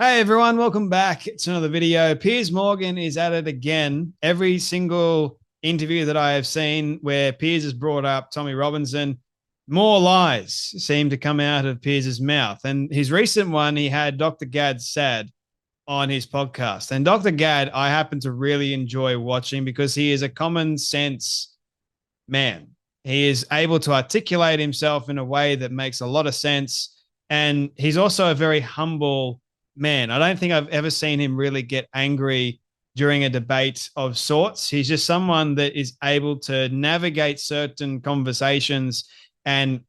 Hey everyone, welcome back to another video. Piers Morgan is at it again. Every single interview that I have seen where Piers has brought up Tommy Robinson, more lies seem to come out of Piers's mouth. And his recent one, he had Dr. Saad on his podcast. And Dr. Gad, I happen to really enjoy watching because he is a common sense man. He is able to articulate himself in a way that makes a lot of sense. And he's also a very humble man. I don't think I've ever seen him really get angry during a debate of sorts. He's just someone that is able to navigate certain conversations and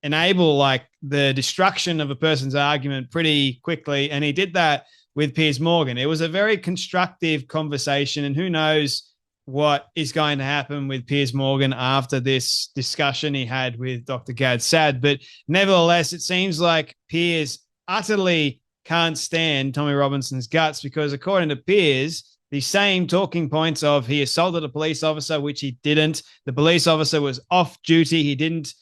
enable like the destruction of a person's argument pretty quickly. And he did that with Piers Morgan. It was a very constructive conversation, and who knows what is going to happen with Piers Morgan after this discussion he had with Dr. Gad Saad. But nevertheless, it seems like Piers utterly can't stand Tommy Robinson's guts because, according to Piers, the same talking points of he assaulted a police officer, which he didn't. The police officer was off duty. He didn't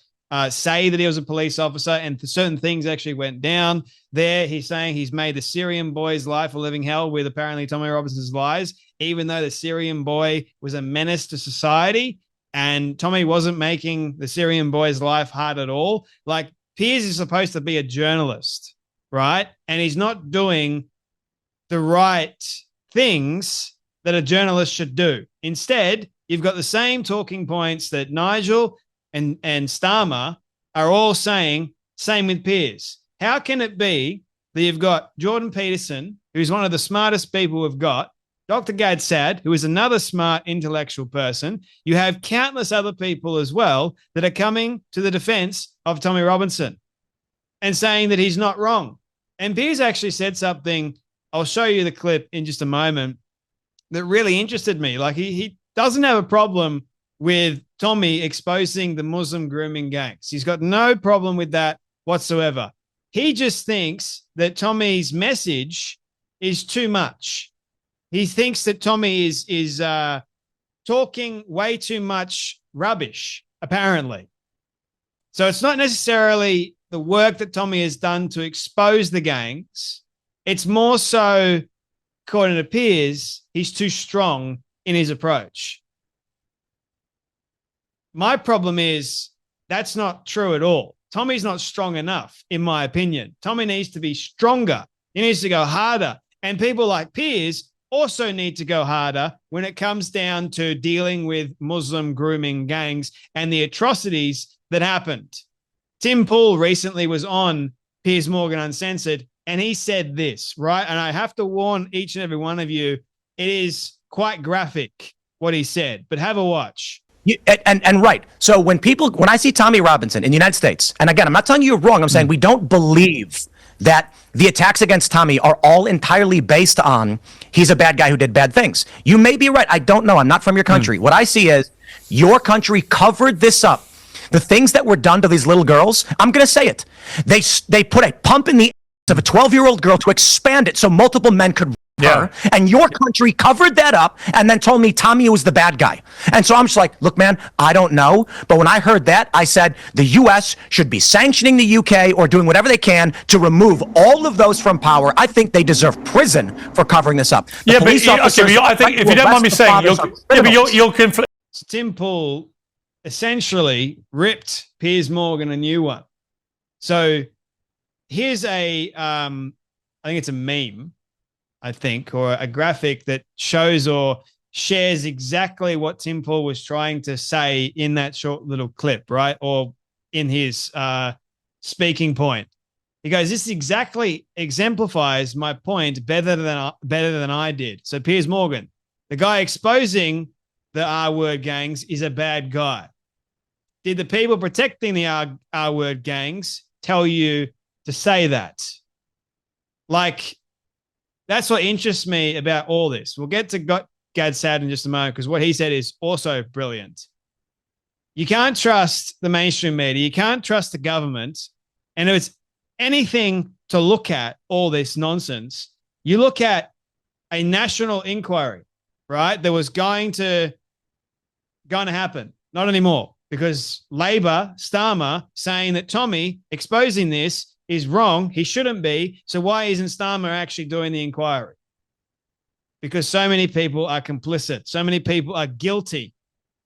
say that he was a police officer, and certain things actually went down there. He's saying he's made the Syrian boy's life a living hell with apparently Tommy Robinson's lies, even though the Syrian boy was a menace to society, and Tommy wasn't making the Syrian boy's life hard at all. Like, Piers is supposed to be a journalist, right? And he's not doing the right things that a journalist should do. Instead, you've got the same talking points that Nigel and Starmer are all saying, same with Piers. How can it be that you've got Jordan Peterson, who's one of the smartest people we've got, Dr. Gad Saad, who is another smart intellectual person. You have countless other people as well that are coming to the defense of Tommy Robinson and saying that he's not wrong. And Piers actually said something, I'll show you the clip in just a moment, that really interested me. Like, he doesn't have a problem with Tommy exposing the Muslim grooming gangs. He's got no problem with that whatsoever. He just thinks that Tommy's message is too much. He thinks that Tommy is talking way too much rubbish, apparently. So it's not necessarily the work that Tommy has done to expose the gangs. It's more so, according to Piers, he's too strong in his approach. My problem is that's not true at all. Tommy's not strong enough, in my opinion. Tommy needs to be stronger. He needs to go harder. And people like Piers also need to go harder when it comes down to dealing with Muslim grooming gangs and the atrocities that happened. Tim Pool recently was on Piers Morgan Uncensored, and he said this, right? And I have to warn each and every one of you, it is quite graphic what he said, but have a watch. And right. So when I see Tommy Robinson in the United States, and again, I'm not telling you you're wrong. I'm saying we don't believe that the attacks against Tommy are all entirely based on he's a bad guy who did bad things. You may be right. I don't know. I'm not from your country. What I see is your country covered this up. The things that were done to these little girls, I'm going to say it. They put a pump in the ass of a 12-year-old girl to expand it so multiple men could her, and your country covered that up and then told me Tommy was the bad guy. And so I'm just like, look, man, I don't know. But when I heard that, I said the U.S. should be sanctioning the U.K. or doing whatever they can to remove all of those from power. I think they deserve prison for covering this up. I think if you don't mind me saying, you're conflicting. So Tim Pool essentially ripped Piers Morgan a new one. So here's I think it's a meme, or a graphic that shows or shares exactly what Tim Pool was trying to say in that short little clip, right? Or in his speaking point. He goes, this exactly exemplifies my point better than I did. So Piers Morgan, the guy exposing the R-word gangs, is a bad guy. Did the people protecting the R-word gangs tell you to say that? Like, that's what interests me about all this. We'll get to Gad Saad in just a moment because what he said is also brilliant. You can't trust the mainstream media. You can't trust the government. And if it's anything to look at all this nonsense, you look at a national inquiry, right? That was going to happen. Not anymore, because Labor, Starmer, saying that Tommy exposing this is wrong. He shouldn't be. So why isn't Starmer actually doing the inquiry? Because so many people are complicit. So many people are guilty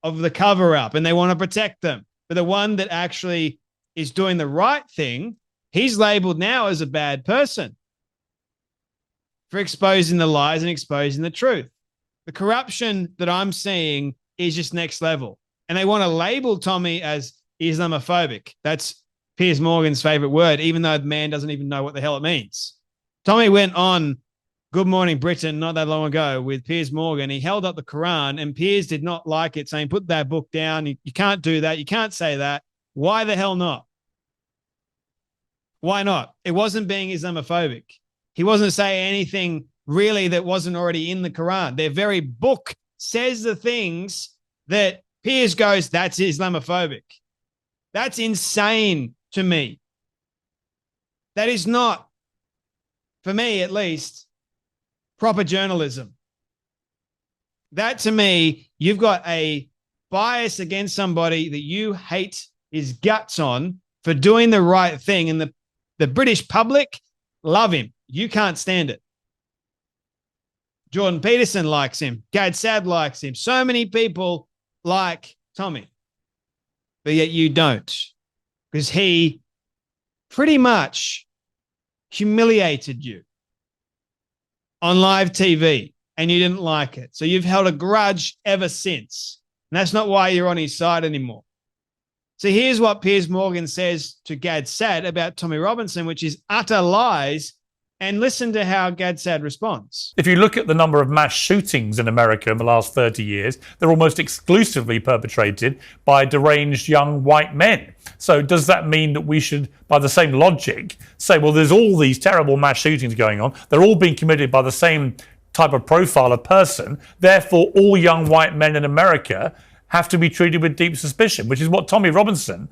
of the cover-up and they want to protect them. But the one that actually is doing the right thing, he's labeled now as a bad person for exposing the lies and exposing the truth. The corruption that I'm seeing is just next level. And they want to label Tommy as Islamophobic. That's Piers Morgan's favorite word, even though the man doesn't even know what the hell it means. Tommy went on Good Morning Britain not that long ago with Piers Morgan. He held up the Quran and Piers did not like it, saying, put that book down. You can't do that. You can't say that. Why the hell not? Why not? It wasn't being Islamophobic. He wasn't saying anything really that wasn't already in the Quran. Their very book says the things that Piers goes, that's Islamophobic. That's insane to me. That is not, for me at least, proper journalism. That to me, you've got a bias against somebody that you hate his guts on for doing the right thing. And the British public love him. You can't stand it. Jordan Peterson likes him. Gad Saad likes him. So many people like Tommy. But yet you don't. Because he pretty much humiliated you on live TV and you didn't like it. So you've held a grudge ever since. And that's not why you're on his side anymore. So here's what Piers Morgan says to Gad Saad about Tommy Robinson, which is utter lies. And listen to how Gad Saad responds. If you look at the number of mass shootings in America in the last 30 years, they're almost exclusively perpetrated by deranged young white men. So does that mean that we should, by the same logic, say, well, there's all these terrible mass shootings going on. They're all being committed by the same type of profile of person. Therefore, all young white men in America have to be treated with deep suspicion, which is what Tommy Robinson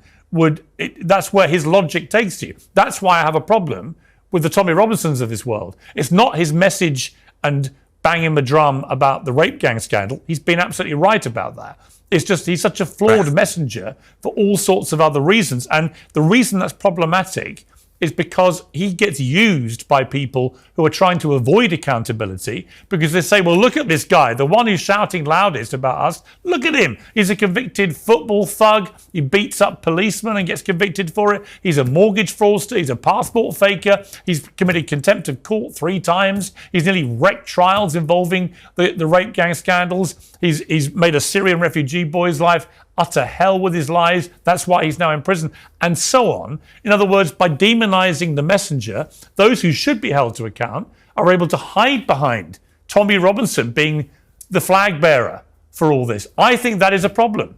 that's where his logic takes you. That's why I have a problem with the Tommy Robinsons of this world. It's not his message and banging the drum about the rape gang scandal. He's been absolutely right about that. It's just he's such a flawed messenger for all sorts of other reasons. And the reason that's problematic is because he gets used by people who are trying to avoid accountability because they say, well, look at this guy, the one who's shouting loudest about us. Look at him. He's a convicted football thug. He beats up policemen and gets convicted for it. He's a mortgage fraudster. He's a passport faker. He's committed contempt of court 3 times. He's nearly wrecked trials involving the rape gang scandals. He's made a Syrian refugee boy's life utter hell with his lies. That's why he's now in prison, and so on. In other words, by demonizing the messenger, those who should be held to account are able to hide behind Tommy Robinson being the flag bearer for all this. I think that is a problem.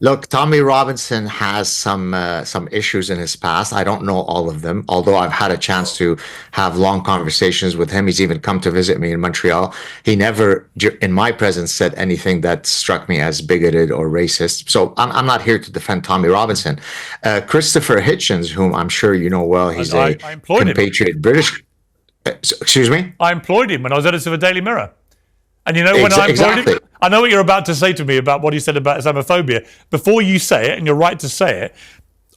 Look, Tommy Robinson has some issues in his past. I don't know all of them, although I've had a chance to have long conversations with him. He's even come to visit me in Montreal. He never, in my presence, said anything that struck me as bigoted or racist. So I'm not here to defend Tommy Robinson. Christopher Hitchens, whom I'm sure you know well, he's a compatriot British. Excuse me? I employed him when I was editor of the Daily Mirror. And you know, when I employed him, I know what you're about to say to me about what he said about Islamophobia. Before you say it, and you're right to say it,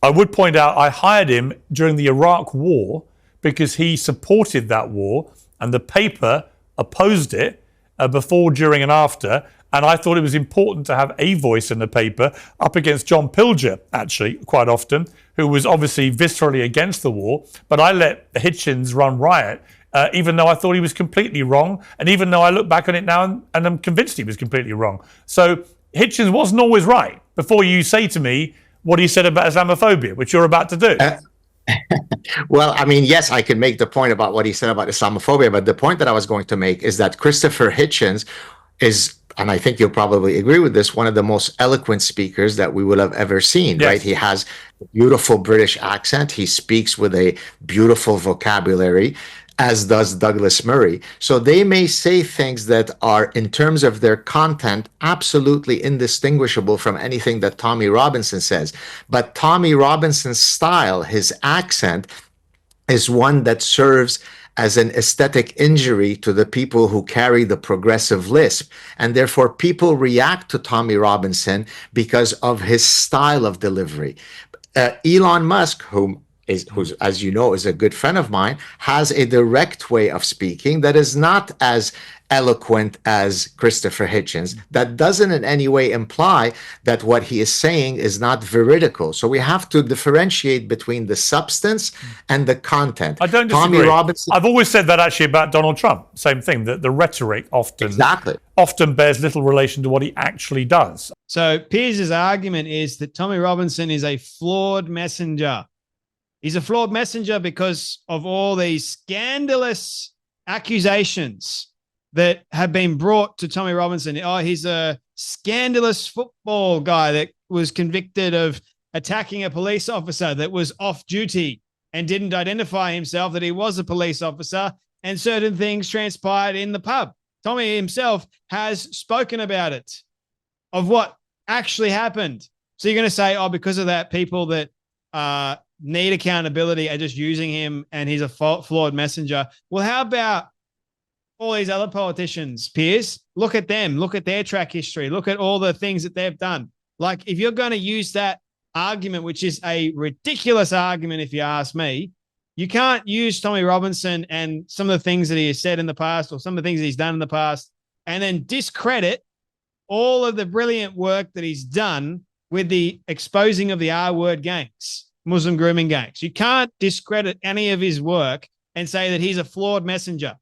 I would point out I hired him during the Iraq War because he supported that war and the paper opposed it before, during and after. And I thought it was important to have a voice in the paper up against John Pilger, actually, quite often, who was obviously viscerally against the war. But I let Hitchens run riot. Even though I thought he was completely wrong, and even though I look back on it now and I'm convinced he was completely wrong. So Hitchens wasn't always right before you say to me what he said about Islamophobia, which you're about to do. Well, I mean, yes, I can make the point about what he said about Islamophobia, but the point that I was going to make is that Christopher Hitchens is, and I think you'll probably agree with this, one of the most eloquent speakers that we will have ever seen, yes. Right? He has a beautiful British accent. He speaks with a beautiful vocabulary, as does Douglas Murray. So they may say things that are, in terms of their content, absolutely indistinguishable from anything that Tommy Robinson says. But Tommy Robinson's style, his accent, is one that serves as an aesthetic injury to the people who carry the progressive lisp. And therefore, people react to Tommy Robinson because of his style of delivery. Elon Musk, whom who's, as you know, is a good friend of mine, has a direct way of speaking that is not as eloquent as Christopher Hitchens. That doesn't in any way imply that what he is saying is not veridical. So we have to differentiate between the substance and the content. I don't Tommy disagree. Robinson. I've always said that actually about Donald Trump. Same thing, that the rhetoric often bears little relation to what he actually does. So Piers' argument is that Tommy Robinson is a flawed messenger. He's a flawed messenger because of all these scandalous accusations that have been brought to Tommy Robinson. Oh, he's a scandalous football guy that was convicted of attacking a police officer that was off duty and didn't identify himself that he was a police officer, and certain things transpired in the pub. Tommy himself has spoken about it, of what actually happened. So you're going to say, oh, because of that, people that need accountability are just using him and he's a flawed messenger. Well, how about all these other politicians, Piers? Look at them. Look at their track history. Look at all the things that they've done. Like, if you're going to use that argument, which is a ridiculous argument, if you ask me, you can't use Tommy Robinson and some of the things that he has said in the past or some of the things he's done in the past and then discredit all of the brilliant work that he's done with the exposing of the R-word gangs, Muslim grooming gangs. You can't discredit any of his work and say that he's a flawed messenger.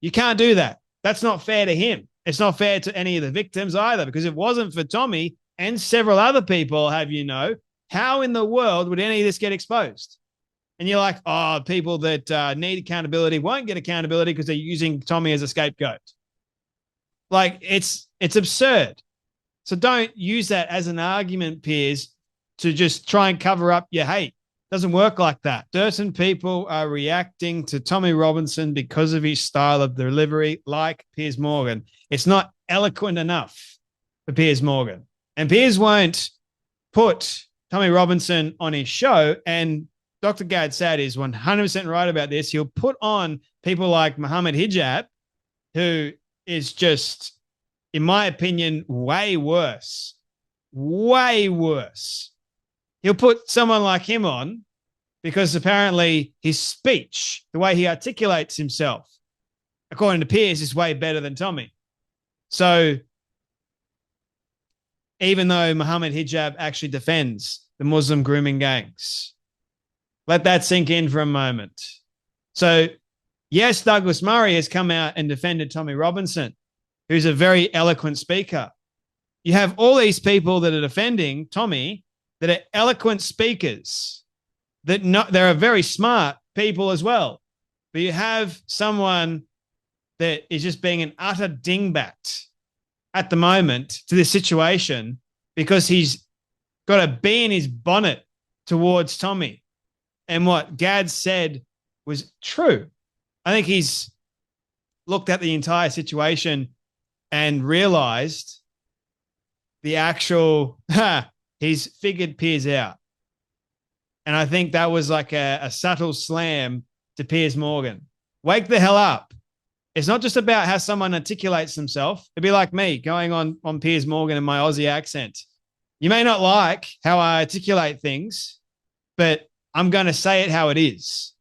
You can't do that. That's not fair to him. It's not fair to any of the victims either, because if it wasn't for Tommy and several other people, how in the world would any of this get exposed? And you're like, oh, people that need accountability won't get accountability because they're using Tommy as a scapegoat. Like, it's absurd. So don't use that as an argument, Piers, to just try and cover up your hate. It doesn't work like that. Certain people are reacting to Tommy Robinson because of his style of delivery, like Piers Morgan. It's not eloquent enough for Piers Morgan. And Piers won't put Tommy Robinson on his show, and Dr. Saad is 100% right about this. He'll put on people like Muhammad Hijab, who is just, in my opinion, way worse. Way worse. He'll put someone like him on because apparently his speech, the way he articulates himself, according to Piers, is way better than Tommy. So even though Muhammad Hijab actually defends the Muslim grooming gangs, let that sink in for a moment. So yes, Douglas Murray has come out and defended Tommy Robinson, who's a very eloquent speaker. You have all these people that are defending Tommy that are eloquent speakers, they're very smart people as well. But you have someone that is just being an utter dingbat at the moment to this situation because he's got a bee in his bonnet towards Tommy. And what Gad said was true. I think he's looked at the entire situation and realized the actual, he's figured Piers out. And I think that was like a subtle slam to Piers Morgan. Wake the hell up. It's not just about how someone articulates themselves. It'd be like me going on Piers Morgan in my Aussie accent. You may not like how I articulate things, but I'm going to say it how it is.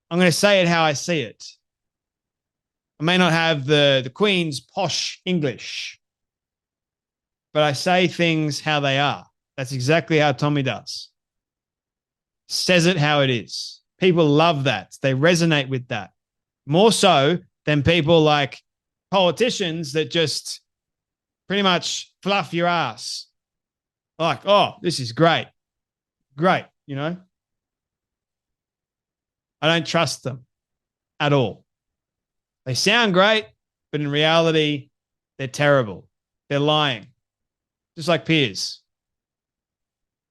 I'm going to say it how I see it. I may not have the Queen's posh English, but I say things how they are. That's exactly how Tommy does. Says it how it is. People love that. They resonate with that. More so than people like politicians that just pretty much fluff your ass. Like, oh, this is great. Great, you know? I don't trust them at all. They sound great, but in reality, they're terrible. They're lying. Just like Piers.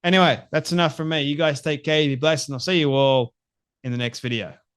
Anyway, that's enough from me. You guys take care. Be blessed, and I'll see you all in the next video.